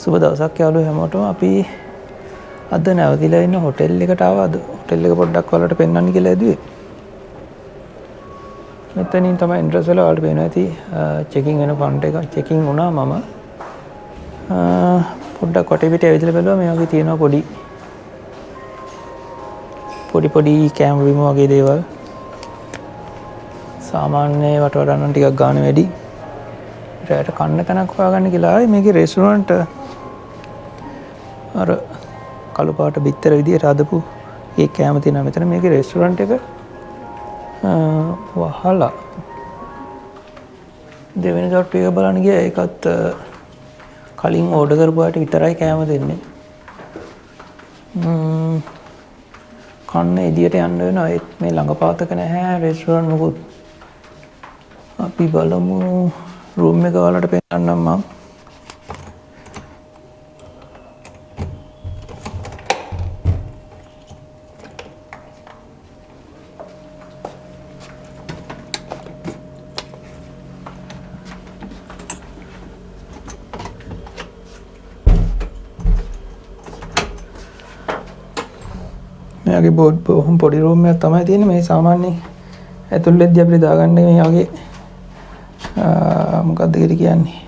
සුබ දවසක් යාළුවෝ හැමෝටම. අපි අද නැවතිලා ඉන්න හොටෙල් එකට ආවා. අද හොටෙල් එක පොඩ්ඩක් ඔයාලට පෙන්වන්න කියලා ඇදුවේ. මෙතනින් තමයි එන්ට්‍රන්ස් වල ඔයාලට පේනවා ඇති චෙකින් වෙන ෆ්‍රන්ට් එක. චෙකින් වුණා මම. පොඩ්ඩක් වටේ පිටේ ඇවිදලා බැලුවා. මේ වගේ තියෙනවා පොඩි කැම බිම වගේ දේවල්. සාමාන්‍ය වට වඩා නම් ටිකක් ගාණ වැඩි. රැයට කන්න තැනක් හොයාගන්න කියලා ආවේ. මේකේ රෙස්ටුරන්ට් අර කළු පාට බිත්තර විදියට හදපු ඒ කෑම තියෙනවා මෙතන. මේකේ රෙස්ටුරන්ට් එක වහලා දෙවෙනි තට්ටු එක බලන්න ගියා. ඒකත් කලින් ඕඩර් කරපු අයට විතරයි කෑම දෙන්නේ. කන්න එදියට යන්න වෙනවා. ඒත් මේ ළඟපාතක නැහැ රෙස්ටුරන්ට් මොකුත්. අපි බලමු රූම් එක වලට පෙන්නන්නම් මම. මේගේ බොහොම පොඩි රූම් එකක් තමයි තියෙන්නේ. මේ සාමාන්‍යයෙන් ඇතුළේදී අපිට දාගන්න මේ වගේ මොකක්ද කියන්නේ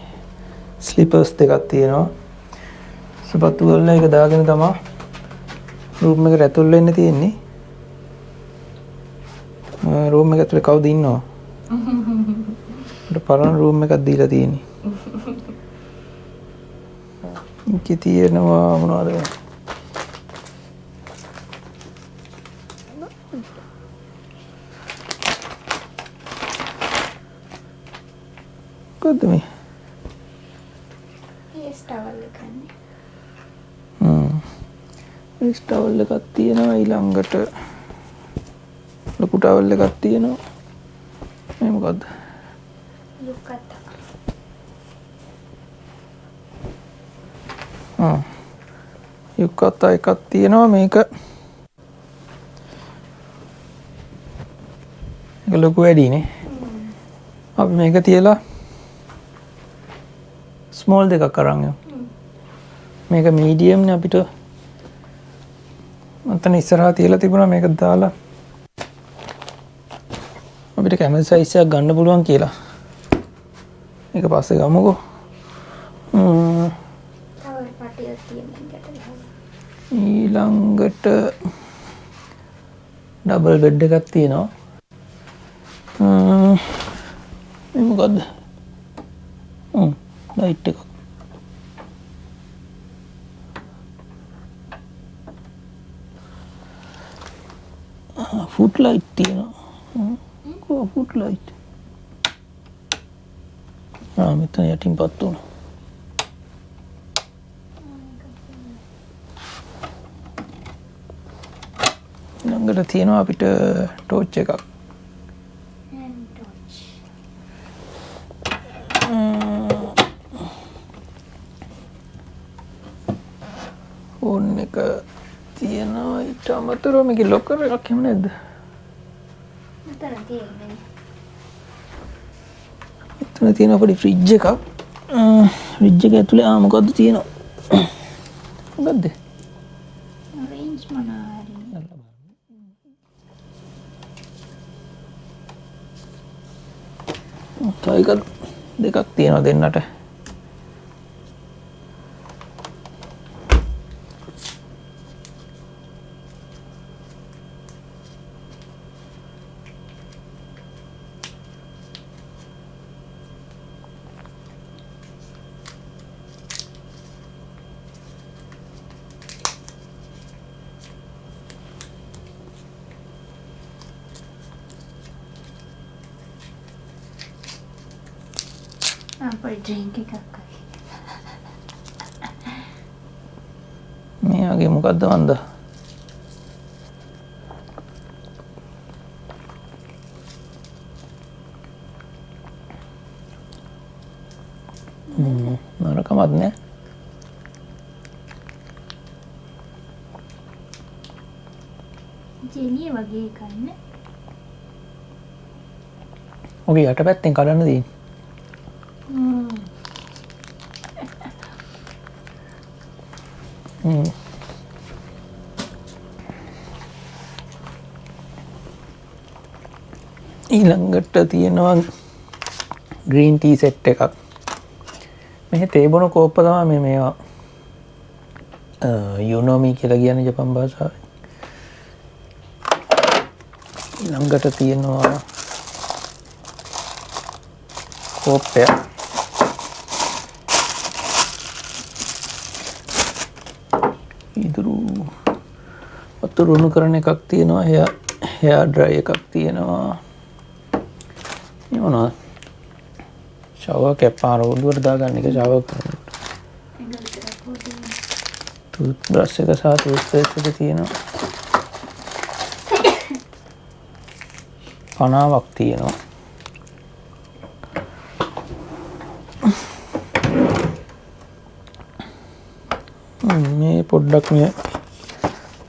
ස්ලිපර්ස් දෙකක් තියෙනවා. සපත්තු වල එක දාගෙන තමයි රූම් එකට ඇතුල් වෙන්න තියෙන්නේ. රූම් එක ඇතුලේ කවුද ඉන්නව? මට පරණ රූම් එකක් දීලා තියෙන්නේ. ඉකේ තියෙනවා මොනවද? කොහොමද මේ? ඒ ස්ටවල් එකනේ. ඒ ස්ටවල් එකක් තියෙනවා. ඊළඟට ලොකු ටවල් එකක් තියෙනවා. මේ මොකද්ද? යුක්කතා එකක් තියෙනවා. මේක ලොකු වැඩිනේ. අපි මේක තියලා ස්මෝල් දෙකක් අරන් යමු. මේක මීඩියම් නේ. අපිට මතන ඉස්සරහා තියලා තිබුණා මේක දාලා අපිට කැමති සයිස් එකක් ගන්න පුළුවන් කියලා. මේක පස්සේ ගමුකෝ. ඊළඟට ඩබල් බෙඩ් එකක් තියෙනවා. මේ මොකද්ද? ලයිට් එකක්. ෆුට් ලයිට් තියෙනවා. Foot light. මෙතන යටින් පත් වුණා. ළඟට තියෙනවා අපිට ටෝච් එකක්. ෆෝන් එක තියෙනවා. ඊට අමතරව මේකේ ලොකර් එකක් එහෙම නැද්ද? මෙතන තියෙන්නේ. මෙතන තියෙන පොඩි ෆ්‍රිජ් එකක්. ෆ්‍රිජ් එක ඇතුලේ මොකද්ද තියෙනවා? මොකද්ද? ඔරෙන්ජ් මොනාරි. තව දෙකක් තියෙනවා දෙන්නට. අපේ ඩ්‍රින්ක් එකක් මේ වගේ මොකද්ද වන්ද? නරකමත් නෑ. ජෙලි වගේ කන්න. ඔගේ යට පැත්තෙන් කඩන්න දෙන්නේ. ඊළඟට තියෙනවා ග්‍රීන් ටී සෙට් එකක්. මේ තේ බොන කෝප්ප තමයි මේවා යුනෝමි කියලා කියන්නේ ජපන් භාෂාවෙන්. ඊළඟට තියෙනවා කෝප්පය. ඉදුරු වතුර උණු කරන එකක් තියෙනවා. හෙයා ඩ්‍රයි එකක් තියෙනවා. මේ මොනවද? ෂවර් කැප් ආරෝඩුවට දාගන්න එක ෂවර් කරන. ටූත් බ්‍රෂ් එක සහ ටූත් පේස්ට් එක තියෙනවා. පනාවක් තියෙනවා. මේ පොඩ්ඩක් මේ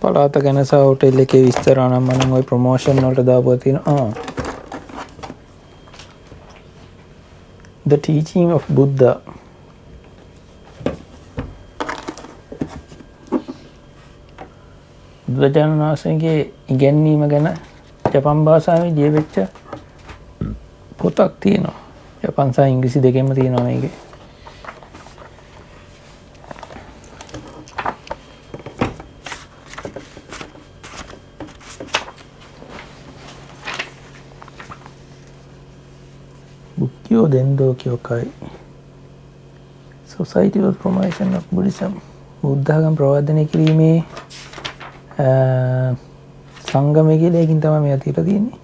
පළාත ගැන සහ හොටෙල් එකේ විස්තර නම් මම ওই ප්‍රොමෝෂන් වලට දාපුවා තියෙනවා. The teaching of Buddha. බුදුරජාණන් වහන්සේගේ ඉගැන්වීම ගැන ජපන් භාෂාවේ ලියවෙච්ච පොතක් තියෙනවා. ජපන් සහ ඉංග්‍රීසි දෙකෙන්ම තියෙනවා මේකේ. Bukkyo Dendo Kyokai. Society for Promotion of Buddhism. බුද්ධාගම ප්‍රවර්ධනය කිරීමේ සංගමය කියලා එකකින් තමයි මේවා තියලා තියෙන්නේ.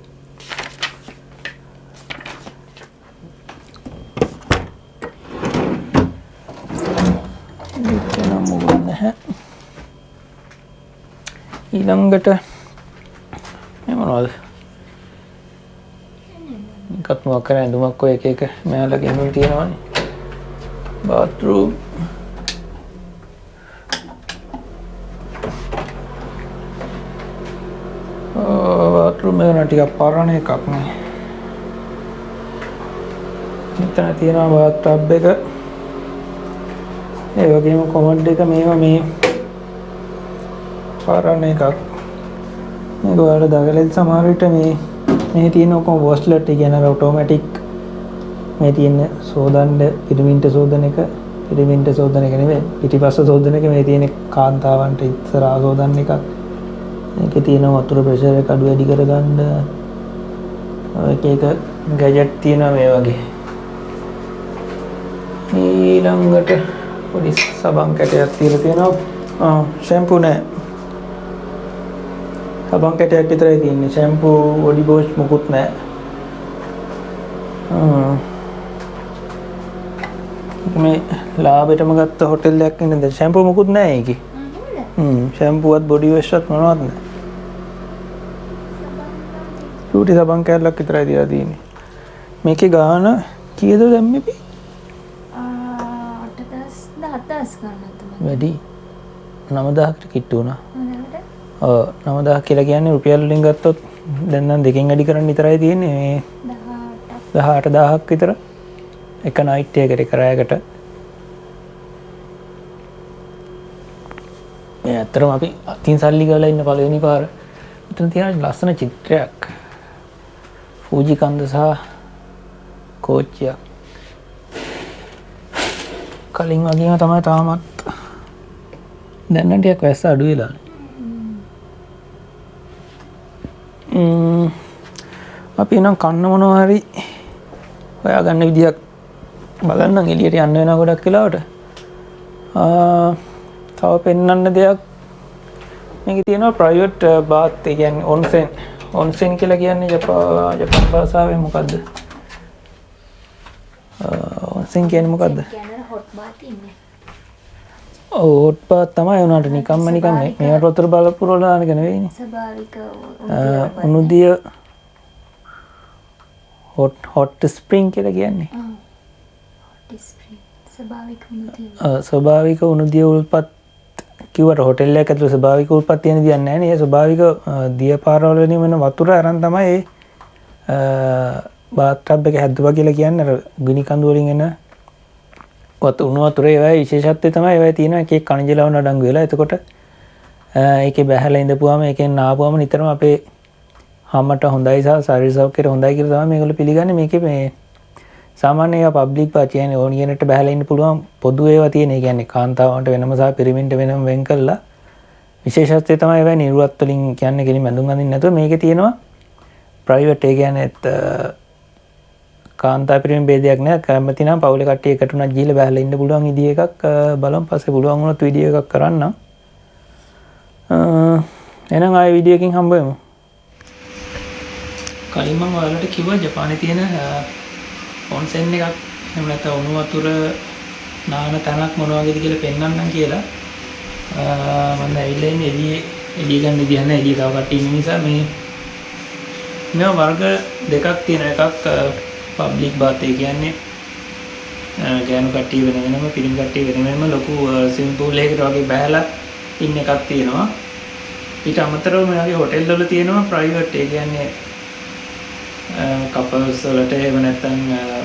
දෙකම මොකද නැහැ. ඊළඟට මේ මොනවද? එකක් මොකක් කරන්නේ ඇඳුමක් ඔය එක එක මෙයාලා ගෙනුල් තියෙනවානේ. bathroom bathroom එක ටිකක් පරණ එකක් නේ. මෙතන තියෙනවා bath එක. ඒ වගේම කොමඩ් එක මේවා මේ පරණ එකක්. මේක ඔයාලා දාගලෙත් සමහර විට මේ තියෙන ඔක්කොම වොස්ලට් කියන ඔටෝමැටික් මේ තියෙන සෝදන්න පිරමින්ට සෝදන එක නෙවෙයි පිටිපස්ස සෝදන එක මේ තියෙන කාන්තාවන්ට ඉස්සරහා සෝදන්න එකක්. මේකේ තියෙන වතුර ප්‍රෙෂර් එක අඩු වැඩි කරගන්න එක ගැජට් තියෙනවා මේ වගේ. ඊළඟට පොඩි සබන් කැටයක් තියලා තියෙනවා. ෂැම්පූ නෑ. සබන් කැටයක් විතරයි තියෙන්නේ. ෂැම්පූ බොඩි වොෂ් මොකුත් නෑ. මේ ලාභෙටම ගත්ත හොටෙල් එකක් ඉන්නද ෂැම්පූ මොකුත් නෑ ඒකේ. ෂැම්පූවත් බොඩි වොෂ්වත් මොනවත් නෑ. චූටි සබන් කැටයක් විතරයි තියලා තියෙන්නේ. මේකේ ගාන කීයද දැම්මේ අපි? 8000 ගානක් තමයි. වැඩි 9000කට කිට්ටු වුණා. 9000 කියලා කියන්නේ රුපියල් වලින් ගත්තොත් දැන් නම් දෙකෙන් වැඩි කරන්න විතරයි තියෙන්නේ. මේ 18000ක් විතර එක නයිට් එකකට එක රැයකට. මේ අතරම අපි අතින් සල්ලි ගාලා ඉන්න පළවෙනි පාර. මෙතන තියෙන ලස්සන චිත්‍රයක්. ෆූජි කන්ද සහ කෝච්චියක්. කලින් වගේම තමයි තාමත් දැන් නම් ටිකක් වැස්ස අඩු වෙලා. අපි නම් කන්න මොනවා හරි හොයාගන්න විදියක් බලන්න එළියට යන්න වෙනවා ගොඩක් වෙලාවට. තව පෙන්වන්න දෙයක් මේකේ තියෙනවා ප්‍රයිවට් බාත්. ඒ කියන්නේ ඔන්සෙන් කියලා කියන්නේ ජපන් භාෂාවෙන් මොකද්ද? ඔන්සෙන් කියන්නේ මොකද්ද? කියන්නේ හොට් බාත් ඉන්නේ. හොට් බාත් තමයි උනාට නිකම්ම මේවට වතුර බල පුරවලා දාන එක නෙවෙයිනේ. ස්වභාවික උණුදිය හොට් ස්ප්‍රින්ග් කියලා කියන්නේ. හොට් ස්ප්‍රින්ග් ස්වභාවික උණුදිය. ස්වභාවික උණුදිය උල්පත් කිව්වට හොටෙල් එකක ඇතුළේ ස්වභාවික උල්පත් තියෙන දියක් නැහැ නේ. ඒ ස්වභාවික දිය පාරවල වෙන වතුර අරන් තමයි බාත් ටබ් එක හැදුවා කියලා කියන්නේ. අර ගිනි කඳු වලින් එන උණු වතුරේ ඒවා විශේෂත්වය තමයි ඒවා තියෙන එක එක කණජ ලවණ අඩංගු වෙලා. එතකොට ඒකේ බැහැලා ඉඳපුවාම ඒකෙන් නාපුවාම නිතරම අපේ හැමට හොඳයි සහ ශරීර සෞඛ්‍යයට හොඳයි කියලා තමයි මේගොල්ලෝ පිළිගන්නේ. මේකේ මේ සාමාන්‍ය ඒවා පබ්ලික් පාච් කියන්නේ ඕනියනට බැහැලා ඉන්න පුළුවන් පොදු ඒවා තියෙන. ඒ කියන්නේ කාන්තාවන්ට වෙනම සහ පිරිමින්ට වෙනම වෙන් කළා. විශේෂත්වය තමයි ඒවා නිර්වත් වලින් කියන්නේ කෙලින් බඳුන් අඳින්න නැතුව මේකේ තියෙනවා ප්‍රයිවට්. ඒ කියන්නේ කාන්තා පිරිමි භේදයක් නෑ. කැමති නම් පවුලේ කට්ටිය එකට උනත් ගිහිල්ලා බැහැලා ඉන්න පුළුවන් විදිහ එකක් බලමු. පස්සේ පුළුවන් වුණොත් වීඩියෝ එකක් කරන්නම්. එහෙනම් ආයෙ වීඩියෝ එකකින් හම්බ වෙමු. කලින් මම ඔයාලට කිව්වා ජපානයේ තියෙන ඔන්සෙන් එකක් එහෙම නැත්නම් උණු වතුර නාන තැනක් මොන වගේද කියලා පෙන්වන්නම් කියලා. මම ඇවිල්ලා ඉන්නේ එළිය ගන්න විදිහ නැහැ. එළිය තව කට්ටිය ඉන්න නිසා මේවා වර්ග දෙකක් තියෙන. එකක් පබ්ලික් බාත්. ඒ කියන්නේ ගෑනු කට්ටිය වෙන වෙනම පිරිමි කට්ටිය වෙන වෙනම ලොකු ස්විමින් pool එකකට වගේ බැහැලා ඉන්න එකක් තියෙනවා. ඊට අමතරව මේ වගේ හොටෙල් වල තියෙනවා ප්‍රයිවට්. ඒ කියන්නේ කපල්ස් වලට එහෙම නැත්නම්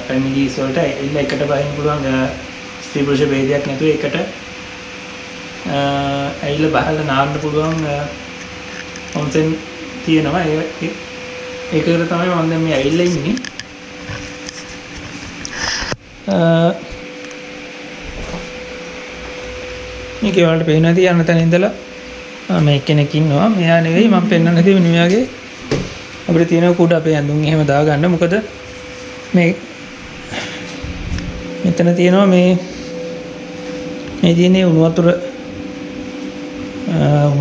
ෆැමිලිස් වලට එන්න එකට බහින්න පුළුවන්. ස්ත්‍රී පුරුෂ ભેදයක් නැතුව එකට ඇවිල්ලා බහලා නාන්න පුළුවන් ඔන්සෙන් තියෙනවා. ඒකට තමයි මම දැන් මේ ඇවිල්ලා ඉන්නේ. මේක වලට පේනවා ඇති යන තැන ඉඳලා මේ කෙනෙක් ඉන්නවා. මෙයා නෙවෙයි මම පෙන්වන්න හදන්නේ මෙයාගේ අපිට තියෙන කුඩ අපේ ඇඳුම් එහෙම දාගන්න. මොකද මේ මෙතන තියෙනවා මේ තියෙන්නේ උණු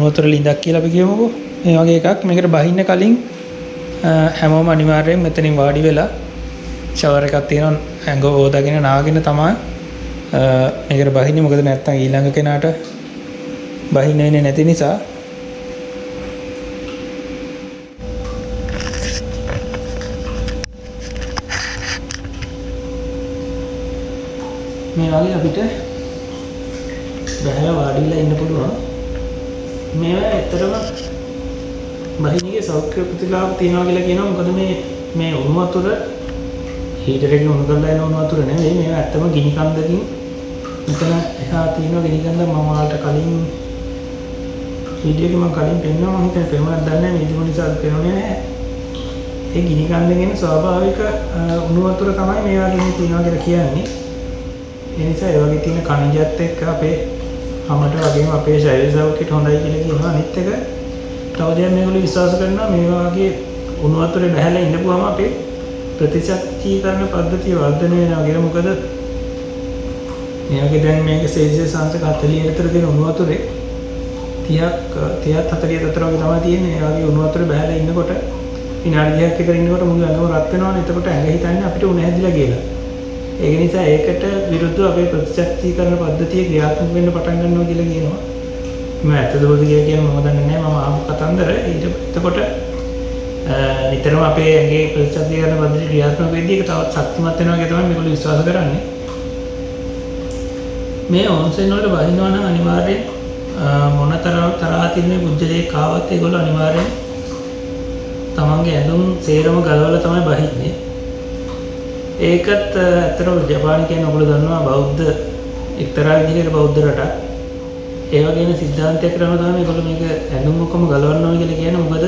වතුර ලිඳක් කියලා අපි කියමුකෝ. මේ වගේ එකක්. මේකට බහින්න කලින් හැමෝම අනිවාර්යයෙන් මෙතනින් වාඩි වෙලා ෂවර් එකක් තියෙනවා. ඇඟ හොදාගෙන නාගෙන තමයි මේකට බහින්නේ. මොකද නැත්තම් ඊළඟ කෙනාට බහින්න වෙන්නේ නැති නිසා. මේ වගේ අපිට බහැලා වාඩිලා ඉන්න පුළුවන්. මේවා ඇත්තටම බහිනිගේ සෞඛ්‍ය ප්‍රතිලාභ තියනවා කියලා කියනවා. මොකද මේ උණු වතුර හීටර් එකේ උණු කරලා එන උණු වතුර නෙවෙයි. මේවා ඇත්තම ගිනි කන්දකින් මෙතන එහා තියෙන ගිනි කන්ද මම ඔයාලට කලින් වීඩියෝ එකේ මම කලින් පෙන්නනවා. මම හිතන්නේ පෙන්වන්නත් දන්නේ නැහැ. මේ දින නිසා පෙන්වන්නේ නැහැ. ඒ ගිනි කන්දෙන් එන ස්වාභාවික උණු වතුර තමයි මේවා ගිනි තියනවා කියලා කියන්නේ. ඒ නිසා ඒ වගේ තියෙන කණිජයත් එක්ක අපේ හැමට වගේම අපේ ශරීර සෞඛ්‍යයට හොඳයි කියලා කියනවා. අනිත් එක තව දෙයක් මේගොල්ලෝ විශ්වාස කරනවා මේ වගේ උණු වතුරේ බහැලා ඉඳපුවම අපේ ප්‍රතිශක්තිකරණ පද්ධතිය වර්ධනය වෙනවා කියලා. මොකද මේ වගේ දැන් මේක සෙල්සියස් අංශක 40 විතර තියෙන උණු වතුරේ 30ක් 40 අතර වගේ තමයි තියෙන්නේ. ඒ වගේ උණු වතුරේ බහැලා ඉන්නකොට විනාඩි 2ක් විතර ඉන්නකොට මුළු ඇඟම රත් වෙනවනේ. එතකොට ඇඟ හිතන්නේ අපිට උණ හැදිලා කියලා. ඒක නිසා ඒකට විරුද්ධව අපේ ප්‍රතිශක්තිකරණ පද්ධතිය ක්‍රියාත්මක වෙන්න පටන් ගන්නවා කියලා කියනවා. මම ඇත්තද බොරුද කියලා කියන්නේ මම දන්නේ නැහැ. මම ආපු කතන්දර. එතකොට නිතරම අපේ ඇඟේ ප්‍රතිශක්තිකරණ පද්ධතිය ක්‍රියාත්මක වෙද්දී ඒක තවත් ශක්තිමත් වෙනවා කියලා තමයි මේගොල්ලෝ විශ්වාස කරන්නේ. මේ ඔන්සෙන් වලට බහිනවා නම් අනිවාර්යෙන් මොනතරම් තරහා තියෙන බුද්ධලේ කාවත් ඒගොල්ලෝ අනිවාර්යෙන් තමන්ගේ ඇඳුම් සේරම ගලවලා තමයි බහින්නේ. ඒකත් ඇත්තටම ජපානය කියන්නේ ඔයගොල්ලෝ දන්නවා බෞද්ධ එක්තරා විදිහකට බෞද්ධ රටක්. ඒ වගේම සිද්ධාන්තයක් කරනවා තමයි මේගොල්ලෝ මේක ඇඳුම් ඔක්කොම ගලවන්න ඕනේ කියලා කියන්නේ. මොකද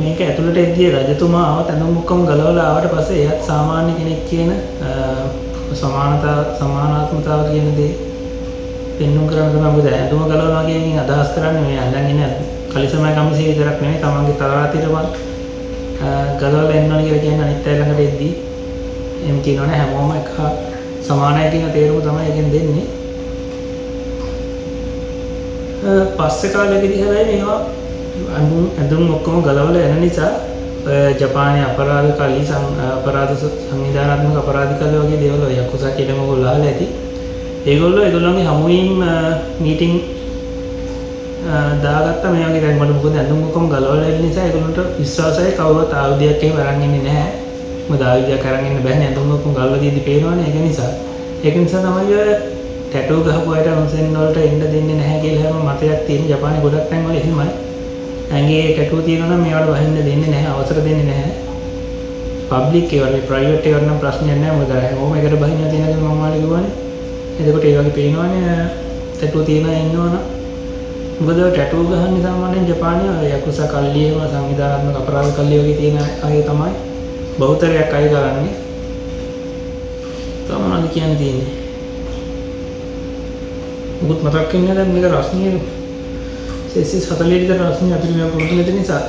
මේක ඇතුළට එද්දී රජතුමා ආවත් ඇඳුම් ඔක්කොම ගලවලා ආවට පස්සේ එයාත් සාමාන්‍ය කෙනෙක් කියන සමානාත්මතාව කියන දේ පෙන්වන්න කරන තමයි. මොකද ඇඳුම ගලවනවා කියන එකෙන් අදහස් කරන්නේ මේ අඳන් ඉන්න කලිසමයි කමිසය විතරක් නෙමෙයි තමන්ගේ තරාතිරවත් ගලවලා එන්නවා කියලා කියන්නේ. අනිත් අය ළඟට එද්දී එම් කියනවනේ හැමෝම එක සමානයි කියන තේරුම තමයි එකෙන් දෙන්නේ. පස්සේ කාලෙකදී හැබැයි මේවා ඇඳුම් ඔක්කොම ගලවලා එන නිසා ජපානයේ අපරාධ කලී අපරාධ සංවිධානාත්මක අපරාධ කල වගේ දේවල් ඔය යකුසා කියලා මොකෝ අහලා ඇති. ඒගොල්ලෝගේ හමුවීම් මීටින් දාගත්තා මේ වගේ දැන් මට මොකද ඇඳුම් ඔක්කොම ගලවලා ඉන්න නිසා ඒගොල්ලන්ට විශ්වාසයි කවුරුත් ආයුධයක් එහෙම අරන් ඉන්නේ නැහැ. මොකද ආයුධයක් අරන් ඉන්න බෑනේ ඇඳුම් ඔක්කොම ගලවලා දීදී පේනවනේ. ඒක නිසා තමයි ඔය ටැටූ ගහපු අයට ඔන්සෙන් වලට එන්න දෙන්නේ නැහැ කියලා හැම මතයක් තියෙන. ජපානයේ ගොඩක් තැන් වල එහෙමයි. ඇඟේ ටැටූ තියෙනවා නම් මේවට වහින්න දෙන්නේ නැහැ. අවසර දෙන්නේ නැහැ. පබ්ලික් ඒවා ප්‍රයිවට් ඒවා නම් ප්‍රශ්නයක් නැහැ මොකද හැමෝම එකට බහින්න තියෙනකන් මම ඔයාලට කිව්වනේ. එතකොට ඒ වගේ පේනවනේ ටැටූ තියෙන ඉන්නවනම් මොකද ටැටූ ගහන්නේ සාමාන්‍යයෙන් ජපානයේ යකුසා කල්ලියේම සංවිධානාත්මක අපරාධ කල්ලිය වගේ තියෙන අය තමයි බහුතරයක් අය කරන්නේ. තමයි කියන්නේ තියෙන්නේ. මුකුත් මතක් වෙන්නේ දැන් මේක රස්නිය සෙසිස් 40 විතර රස්නිය අපිට මේ පුරුදු නැති නිසා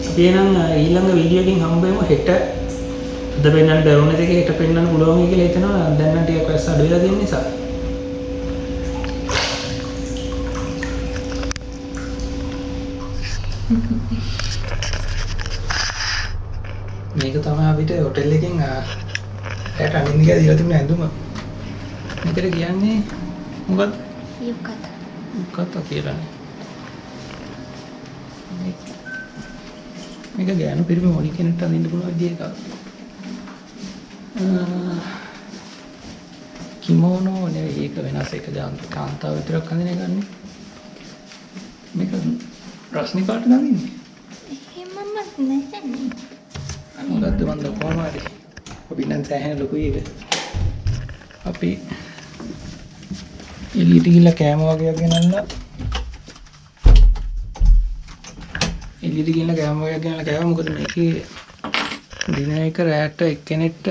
අපි එනම් ඊළඟ වීඩියෝ එකකින් හම්බ වෙමු හෙට. අද පෙන්නන්න බැරුණ දෙක හෙට පෙන්නන්න පුළුවන් කියලා හිතනවා. දැන් නම් ටිකක් වැස්ස අඩු වෙලා තියෙන නිසා. මේක තමයි අපිට හොටෙල් එකෙන් රැට අඳින්න කියලා දීලා තිබුණ ඇඳුම. මේකට කියන්නේ මොකද්ද? යුකත කියලානේ. මේක ගෑනු පිරිමි මොණි කෙනෙක්ට අඳින්න පුළුවන් විදිහ එකක්. කිමෝනෝ නෙවෙයි ඒක වෙනස් එක කාන්තාව විතරක් අඳින ගන්නේ. මේක රස්නි පාට නදින්නේ. එහෙමම නැහැ. මොකද්ද මන්ද කොහමද? අපි නම් සෑහෙන ලොකුයි ඒක. අපි එළියට ගිහලා කෑම වගේක් ගෙනල්ලා එළියට ගිහලා කෑම වගේක් ගෙනල්ලා කෑවා. මොකද මේකේ දින එක රැට එක්කෙනෙක්ට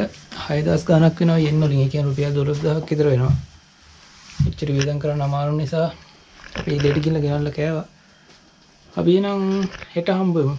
6000 ගණක් වෙනවා යෙන් වලින්. ඒ කියන්නේ රුපියල් 12000ක් විතර වෙනවා. එච්චර වියදම් කරන්න අමාරු නිසා අපි එළියට ගිහලා ගෙනල්ලා කෑවා. අපි එනම් හෙට හම්බ වෙමු.